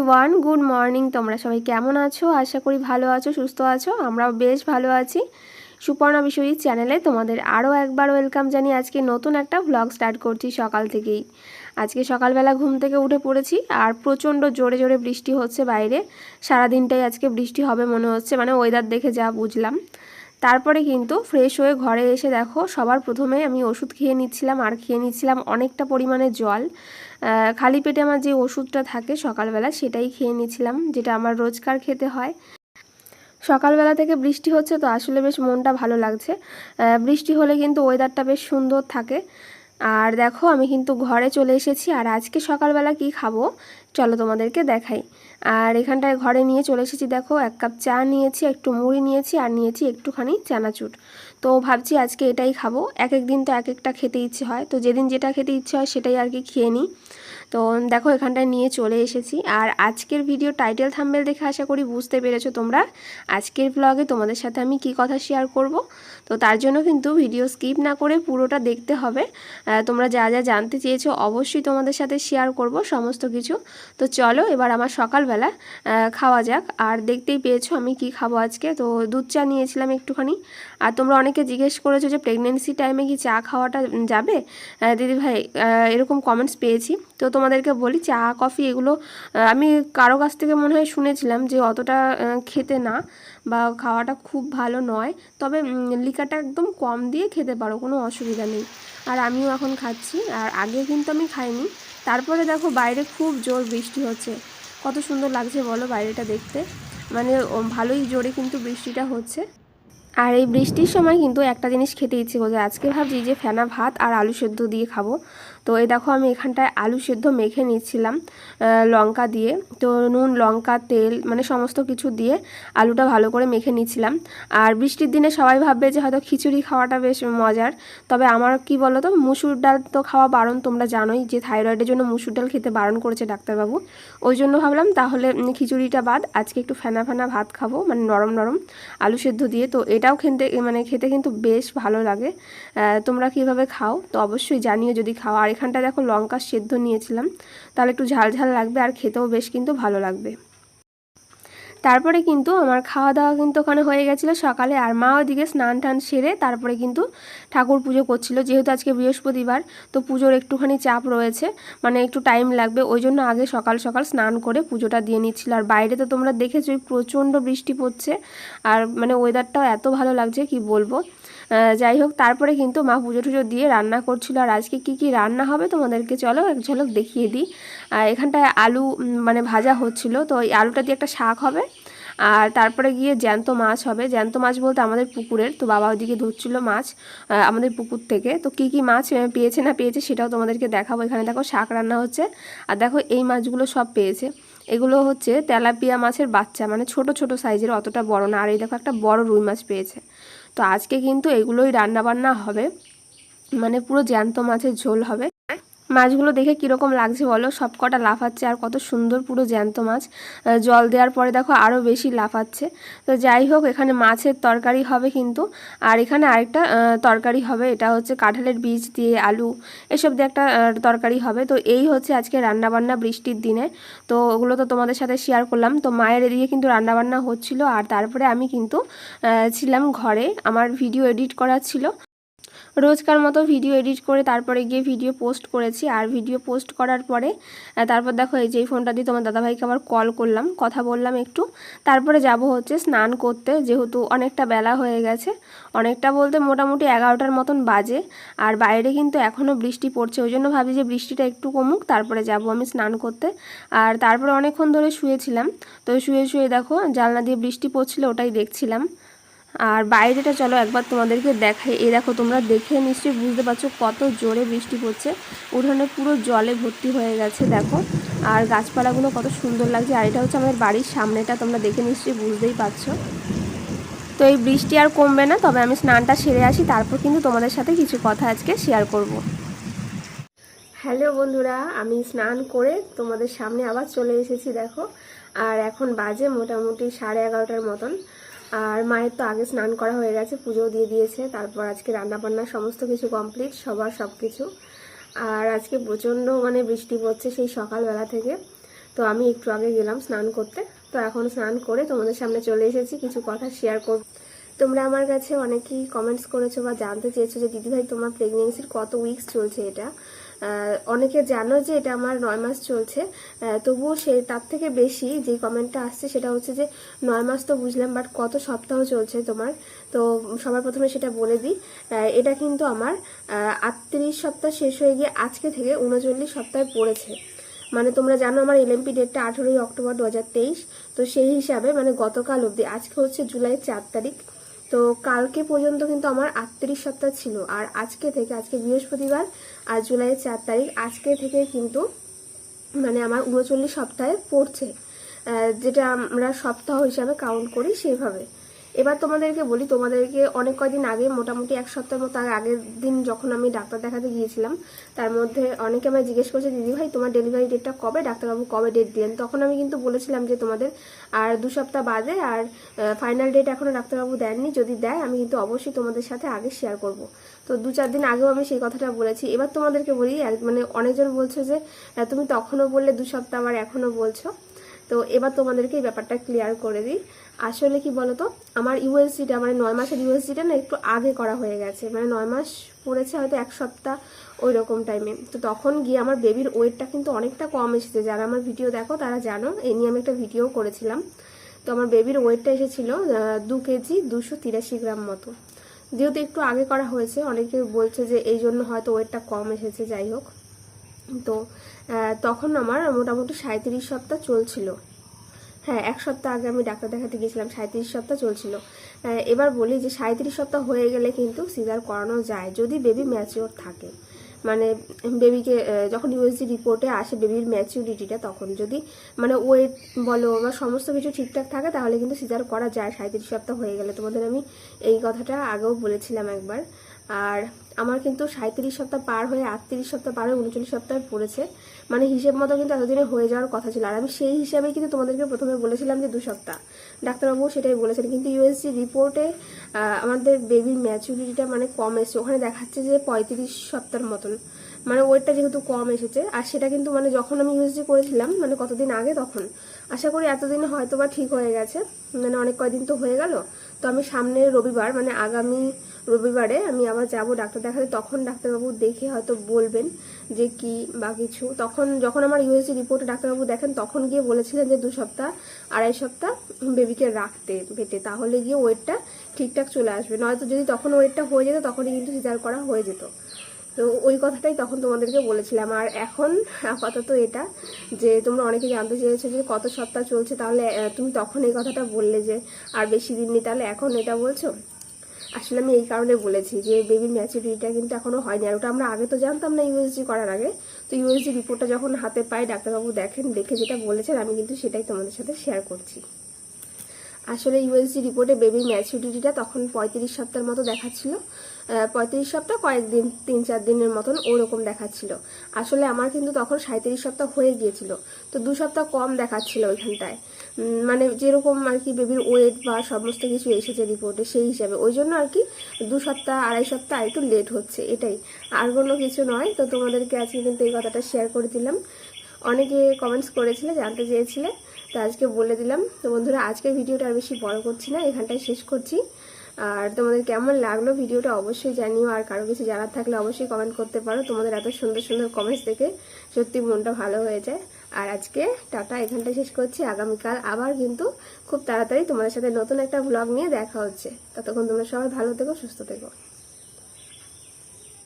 Everyone, good morning. তোমরা সবাই কেমন আছো? আশা করি ভালো আছো, সুস্থ আছো। আমরাও বেশ ভালো আছি। সুপর্ণা বিশ্বজিৎ চ্যানেলে তোমাদের আরও একবার ওয়েলকাম জানিয়ে আজকে নতুন একটা ভ্লগ স্টার্ট করছি সকাল থেকেই। আজকে সকালবেলা ঘুম থেকে উঠে পড়েছি আর প্রচণ্ড জোরে জোরে বৃষ্টি হচ্ছে বাইরে। সারাদিনটাই আজকে বৃষ্টি হবে মনে হচ্ছে, মানে ওয়েদার দেখে যা বুঝলাম। তারপরে কিন্তু ফ্রেশ হয়ে ঘরে এসে দেখো সবার প্রথমে আমি ওষুধ খেয়ে নিচ্ছিলাম, আর খেয়ে নিচ্ছিলাম অনেকটা পরিমাণে জল। খালি পেটে আমার যে ওষুধটা থাকে সকালবেলা সেটাই খেয়ে নিচ্ছিলাম, যেটা আমার রোজকার খেতে হয়। সকালবেলা থেকে বৃষ্টি হচ্ছে তো আসলে বেশ মনটা ভালো লাগছে। বৃষ্টি হলে কিন্তু ওয়েদারটা বেশ সুন্দর থাকে। আর দেখো আমি কিন্তু ঘরে চলে এসেছি, আর আজকে সকালবেলা কি খাবো চলো তোমাদেরকে দেখাই। আর এখানটায় ঘরে নিয়ে চলে এসেছি, দেখো 1 কাপ চা নিয়েছি, একটু মুড়ি নিয়েছি, আর নিয়েছি একটুখানি চানাচুর। তো ভাবছি আজকে এটাই খাবো। এক এক দিন তো এক একটা খেতে ইচ্ছে হয়, তো যেদিন যেটা খেতে ইচ্ছে হয় সেটাই আর কি খেয়ে নিই। তো দেখো এখানটায় নিয়ে চলে এসেছি। আর আজকের ভিডিও টাইটেল থাম্বনেল দেখে আশা করি বুঝতে পেরেছো তোমরা আজকের ব্লগে তোমাদের সাথে আমি কি কথা শেয়ার করব। তো তার জন্য কিন্তু ভিডিও স্কিপ না করে পুরোটা দেখতে হবে। তোমরা যা যা জানতে চেয়েছো অবশ্যই তোমাদের সাথে শেয়ার করব সমস্ত কিছু। তো চলো এবার আমার সকালবেলা খাওয়া যাক। আর দেখতেই পেয়েছো আমি কি খাবো আজকে। তো দুধ চা নিয়েছিলাম একটুখানি। আর তোমরা অনেকে জিজ্ঞেস করেছো যে প্রেগনেন্সি টাইমে কি চা খাওয়াটা যাবে দিদি ভাই, এরকম কমেন্টস পেয়েছি। তো তোমাদেরকে বলি চা কফি এগুলো আমি কারো কাছ থেকে মনে হয় শুনেছিলাম যে অতটা খেতে না, বা খাওয়াটা খুব ভালো নয়। তবে লিকারটা একদম কম দিয়ে খেতে পারো, কোনো অসুবিধা নেই। আর আমিও এখন খাচ্ছি, আর আগে কিন্তু আমি খাইনি। তারপরে দেখো বাইরে খুব জোর বৃষ্টি হচ্ছে, কত সুন্দর লাগছে বলো বাইরেটা দেখতে। মানে ভালোই জোরে কিন্তু বৃষ্টিটা হচ্ছে। আর এই বৃষ্টির সময় কিন্তু একটা জিনিস খেতে ইচ্ছে করছে। আজকে ভাবছি যে ফেনা ভাত আর আলু সেদ্ধ দিয়ে খাবো। তো এই দেখো আমি এখানটায় আলু সেদ্ধ মেখে নিচ্ছিলাম লঙ্কা দিয়ে। তো নুন লঙ্কা তেল মানে সমস্ত কিছু দিয়ে আলুটা ভালো করে মেখে নিচ্ছিলাম। আর বৃষ্টির দিনে সবাই ভাববে যে হয়তো খিচুড়ি খাওয়াটা বেশ মজার। তবে আমার কি বলো তো, মুসুর ডাল তো খাওয়া বারণ, তোমরা জানোই যে থাইরয়েডের জন্য মুসুর ডাল খেতে বারণ করেছে ডাক্তারবাবু। ওই জন্য ভাবলাম তাহলে খিচুড়িটা বাদ আজকে একটু ফেনা ফেনা ভাত খাবো, মানে নরম নরম আলু সেদ্ধ দিয়ে। তো এটাও খেতে কিন্তু বেশ ভালো লাগে। তোমরা কীভাবে খাও তো অবশ্যই জানিও যদি খাও। আর এখানটা দেখো লঙ্কা সেদ্ধ নিয়েছিলাম, তাহলে একটু ঝাল ঝাল লাগবে আর খেতেও বেশ কিন্তু ভালো লাগবে। তারপরে কিন্তু আমার খাওয়া দাওয়া কিন্তু ওখানে হয়ে গেছিলো সকালে। আর মা ওদিকে স্নান টান সেরে তারপরে কিন্তু ঠাকুর পুজো করছিল। যেহেতু আজকে বৃহস্পতিবার তো পুজোর একটুখানি চাপ রয়েছে, মানে একটু টাইম লাগবে, ওই জন্য আগে সকাল সকাল স্নান করে পুজোটা দিয়ে নিচ্ছিল। আর বাইরে তো তোমরা দেখেছোই প্রচণ্ড বৃষ্টি পড়ছে, আর মানে ওয়েদারটাও এত ভালো লাগছে কি বলবো। যাই হোক তারপরে কিন্তু মা পুজো টুজো দিয়ে রান্না করছিল। আর আজকে কি কি রান্না হবে তোমাদেরকে চলো এক ঝলক দেখিয়ে দিই। এখানটায় আলু মানে ভাজা হচ্ছিল, তো এই আলুটা দিয়ে একটা শাক হবে। আর তারপরে গিয়ে জ্যান্ত মাছ হবে। জ্যান্ত মাছ বলতে আমাদের পুকুরের, তো বাবা ওদিকে ধরছিল মাছ আমাদের পুকুর থেকে। তো কি কি মাছ পেয়েছে না পেয়েছে সেটাও তোমাদেরকে দেখাবো। এখানে দেখো শাক রান্না হচ্ছে। আর দেখো এই মাছগুলো সব পেয়েছে, এগুলো হচ্ছে তেলাপিয়া মাছের বাচ্চা, মানে ছোট ছোট সাইজের, অতটা বড় না। আর এই দেখো একটা বড় রুই মাছ পেয়েছে। তো আজকে কিন্তু এগুলোই রান্না বান্না হবে, মানে পুরো জ্যান্ত মাছের ঝোল হবে। মাছগুলো দেখে কীরকম লাগছে বলো, সব কটা লাফাচ্ছে আর কত সুন্দর পুরো জ্যান্ত মাছ। জল দেওয়ার পরে দেখো আরও বেশি লাফাচ্ছে। তো যাই হোক এখানে মাছের তরকারি হবে কিন্তু। আর এখানে আরেকটা তরকারি হবে, এটা হচ্ছে কাঁঠালের বীজ দিয়ে আলু এসব দিয়ে একটা তরকারি হবে। তো এই হচ্ছে আজকে রান্নাবান্না বৃষ্টির দিনে। তো ওগুলো তো তোমাদের সাথে শেয়ার করলাম। তো মায়ের এদিকে কিন্তু রান্নাবান্না হচ্ছিল, আর তারপরে আমি কিন্তু ছিলাম ঘরে, আমার ভিডিও এডিট করা ছিল। রোজকার মতো ভিডিও এডিট করে তারপরে গিয়ে ভিডিও পোস্ট করেছি। আর ভিডিও পোস্ট করার পরে তারপর দেখো এই যে এই ফোনটা দিয়ে তোমার দাদাভাইকে আবার কল করলাম, কথা বললাম একটু। তারপরে যাব হচ্ছে স্নান করতে, যেহেতু অনেকটা বেলা হয়ে গেছে। অনেকটা বলতে মোটামুটি 11টার মতন বাজে। আর বাইরে কিন্তু এখনও বৃষ্টি পড়ছে, ওই জন্য ভাবি যে বৃষ্টিটা একটু কমুক তারপরে যাব আমি স্নান করতে। আর তারপরে অনেকক্ষণ ধরে শুয়েছিলাম, তো শুয়ে শুয়ে দেখো জানলা দিয়ে বৃষ্টি পড়ছিল, ওটাই দেখছিলাম। আর বাইরেটা চলো একবার তোমাদেরকে দেখাই। এই দেখো তোমরা দেখে নিশ্চয়ই বুঝতে পারছো কত জোরে বৃষ্টি পড়ছে। উঠোনে পুরো জলে ভর্তি হয়ে গেছে দেখো। আর গাছপালাগুলো কত সুন্দর লাগছে। আর এটা হচ্ছে আমাদের বাড়ির সামনেটা, তোমরা দেখে নিশ্চয়ই বুঝতেই পারছো। তো এই বৃষ্টি আর কমবে না, তবে আমি স্নানটা সেরে আসি, তারপর কিন্তু তোমাদের সাথে কিছু কথা আজকে শেয়ার করব। হ্যালো বন্ধুরা, আমি স্নান করে তোমাদের সামনে আবার চলে এসেছি দেখো। আর এখন বাজে মোটামুটি 11:30টার মতন। আর মায়ের তো আগে স্নান করা হয়ে গেছে, পুজো দিয়ে দিয়েছে। তারপর আজকে রান্নাবান্না সমস্ত কিছু কমপ্লিট, সবার সব কিছু। আর আজকে প্রচণ্ড মানে বৃষ্টি পড়ছে সেই সকালবেলা থেকে। তো আমি একটু আগে গেলাম স্নান করতে, তো এখন স্নান করে তোমাদের সামনে চলে এসেছি, কিছু কথা শেয়ার করব। তোমরা আমার কাছে অনেকেই কমেন্টস করেছো বা জানতে চেয়েছো যে দিদিভাই তোমার প্রেগনেন্সির কত উইকস চলছে। এটা অনেকে জানো যে এটা আমার 9 মাস চলছে, তবুও তার থেকে বেশি যে কমেন্টটা আসছে সেটা হচ্ছে যে 9 মাস তো বুঝলাম, বাট কত সপ্তাহ চলছে তোমার। তো সবার প্রথমে সেটা বলে দিই, এটা কিন্তু আমার 38 সপ্তাহ শেষ হয়ে গিয়ে আজকে থেকে 39 সপ্তাহে পড়েছে। মানে তোমরা জানো আমার এলএমপি ডেটটা 18 অক্টোবর 2023, তো সেই হিসাবে মানে গতকাল অবধি, আজকে হচ্ছে জুলাই 4 তারিখ, তো কালকে পর্যন্ত কিন্তু আমার 38 সপ্তাহ ছিল। আর আজকে থেকে, আজকে বৃহস্পতিবার আর জুলাই 4 তারিখ, আজকে থেকে কিন্তু মানে আমার 39 সপ্তাহে পড়ছে, যেটা আমরা সপ্তাহ হিসাবে কাউন্ট করি সেভাবে। এবার তোমাদেরকে বলি, তোমাদেরকে অনেক কয়দিন আগে, মোটামুটি 1 সপ্তাহের মতো আগের দিন যখন আমি ডাক্তার দেখাতে গিয়েছিলাম, তার মধ্যে অনেকে আমায় জিজ্ঞেস করছে দিদি ভাই তোমার ডেলিভারি ডেটটা কবে, ডাক্তারবাবু কবে ডেট দিলেন। তখন আমি কিন্তু বলেছিলাম যে তোমাদের আর 2 সপ্তাহ বাদে, আর ফাইনাল ডেট এখনও ডাক্তারবাবু দেননি, যদি দেয় আমি কিন্তু অবশ্যই তোমাদের সাথে আগে শেয়ার করব। তো 2-4 দিন আগেও আমি সেই কথাটা বলেছি। এবার তোমাদেরকে বলি, মানে অনেকজন বলছো যে তুমি তখনও বললে 2 সপ্তাহ, আবার এখনও বলছো। তো এবার তোমাদেরকে এই ব্যাপারটা ক্লিয়ার করে দিই। আসলে কি বলতো, আমার ইউএসজিটা মানে 9 মাসের ইউএসজিটা না একটু আগে করা হয়ে গেছে, মানে 9 মাস পড়েছে হয়তো 1 সপ্তাহ ওই রকম টাইমে। তো তখন গিয়ে আমার বেবির ওয়েটটা কিন্তু অনেকটা কম এসেছে, যারা আমার ভিডিও দেখো তারা জানো, এই নিয়ে আমি একটা ভিডিও করেছিলাম। তো আমার বেবির ওয়েটটা এসেছিল 2 কেজি 283 গ্রাম মতো। যেহেতু একটু আগে করা হয়েছে, অনেকে বলছে যে এই জন্য হয়তো ওয়েটটা কম এসেছে, যাই হোক। তো তখন আমার মোটামুটি 37 সপ্তাহ চলছিল। হ্যাঁ, 1 সপ্তাহ আগে আমি ডাক্তার দেখাতে গিয়েছিলাম, 37 সপ্তাহ চলছিল। এবার বলি যে 37 সপ্তাহ হয়ে গেলে কিন্তু সিজার করানো যায়, যদি বেবি ম্যাচিওর থাকে। মানে বেবিকে যখন ইউএসজি রিপোর্টে আসে বেবির ম্যাচিউরিটিটা, তখন যদি মানে ওয়েট বলো বা সমস্ত কিছু ঠিকঠাক থাকে তাহলে কিন্তু সিজার করা যায় 37 সপ্তাহ হয়ে গেলে। তোমাদের আমি এই কথাটা আগেও বলেছিলাম একবার। আর আমার কিন্তু 37 সপ্তাহ পার হয়ে 38 সপ্তাহ পার হয়ে 39 সপ্তাহে পড়েছে, মানে হিসেব মতো কিন্তু এতদিনে হয়ে যাওয়ার কথা ছিল। আর আমি সেই হিসাবেই কিন্তু তোমাদেরকে প্রথমে বলেছিলাম যে 2 সপ্তাহ, ডাক্তারবাবু সেটাই বলেছেন। কিন্তু ইউএসজি রিপোর্টে আমাদের বেবির ম্যাচুরিটিটা মানে কম এসেছে, ওখানে দেখাচ্ছে যে 35 সপ্তাহের মতন, মানে ওয়েটটা যেহেতু কম এসেছে। আর সেটা কিন্তু মানে যখন আমি ইউএসজি করেছিলাম মানে কতদিন আগে, তখন আশা করি এতদিনে হয়তো বা ঠিক হয়ে গেছে, মানে অনেক কয়দিন তো হয়ে গেল। তো আমি সামনের রবিবার মানে আগামী রবিবারে আমি আবার যাব ডাক্তার দেখাতে, তখন ডাক্তারবাবু দেখে হয়তো বলবেন যে কি বা কিছু। তখন যখন আমার ইউএসজি রিপোর্টে ডাক্তারবাবু দেখেন তখন গিয়ে বলেছিলেন যে 2 সপ্তাহ 2.5 সপ্তাহ বেবিকে রাখতে পেটে, তাহলে গিয়ে ওয়েটটা ঠিকঠাক চলে আসবে। নয়তো যদি তখন ওয়েটটা হয়ে যেত তখনই কিন্তু সিজার করা হয়ে যেত। তো ওই কথাটাই তখন তোমাদেরকে বলেছিলাম। আর এখন আপাতত এটা যে তোমরা অনেকে জানতে চেয়েছো যে কত সপ্তাহ চলছে, তাহলে তুমি তখন এই কথাটা বললে যে আর বেশি দিন নেই, তাহলে এখন এটা বলছো। আসলে আমি এই কারণে বলেছি যে বেবির ম্যাচুরিটিটা কিন্তু এখনো হয়নি, আর ওটা আমরা আগে তো জানতাম না ইউএসজি করার আগে। তো ইউএসজি রিপোর্টটা যখন হাতে পাই, ডাক্তারবাবু দেখেন, দেখে যেটা বলেছেন আমি কিন্তু সেটাই তোমাদের সাথে শেয়ার করছি। আসলে ইউএসজি রিপোর্টে বেবির ম্যাচুরিটিটা তখন 35 সপ্তাহের মতো দেখাচ্ছিল, 35 সপ্তাহ কয়েকদিন 3-4 দিনের মতন ওরকম দেখাচ্ছিল। আসলে আমার কিন্তু তখন 37 সপ্তাহ হয়ে গিয়েছিল, তো 2 সপ্তাহ কম দেখাচ্ছিল ওইখানটায়, মানে যেরকম আর কি বেবির ওয়েট বা সমস্ত কিছু এসেছে রিপোর্টে সেই হিসাবে, ওই জন্য আর কি 2 সপ্তাহ 2.5 সপ্তাহ একটু লেট হচ্ছে, এটাই, আর কোনো কিছু নয়। তো তোমাদেরকে আজকে কিন্তু এই কথাটা শেয়ার করে দিলাম। অনেকে কমেন্টস করেছিলে, জানতে চেয়েছিলে, তো আজকে বলে দিলাম। তো বন্ধুরা, আজকের ভিডিওটা আর বেশি বড় করছি না, এখানটায় শেষ করছি। আর তোমাদের কেমন লাগলো ভিডিওটা অবশ্যই জানিও, আর কারো কিছু জানার থাকলে অবশ্যই কমেন্ট করতে পারো। তোমাদের এত সুন্দর সুন্দর কমেন্টস দেখে সত্যি মনটা ভালো হয়ে যায়। আর আজকে টাটা, এখানটায় শেষ করছি। আগামীকাল আবার কিন্তু খুব তাড়াতাড়ি তোমাদের সাথে নতুন একটা ব্লগ নিয়ে দেখা হচ্ছে। ততক্ষণ তোমরা সবাই ভালো থেকো, সুস্থ থেকো।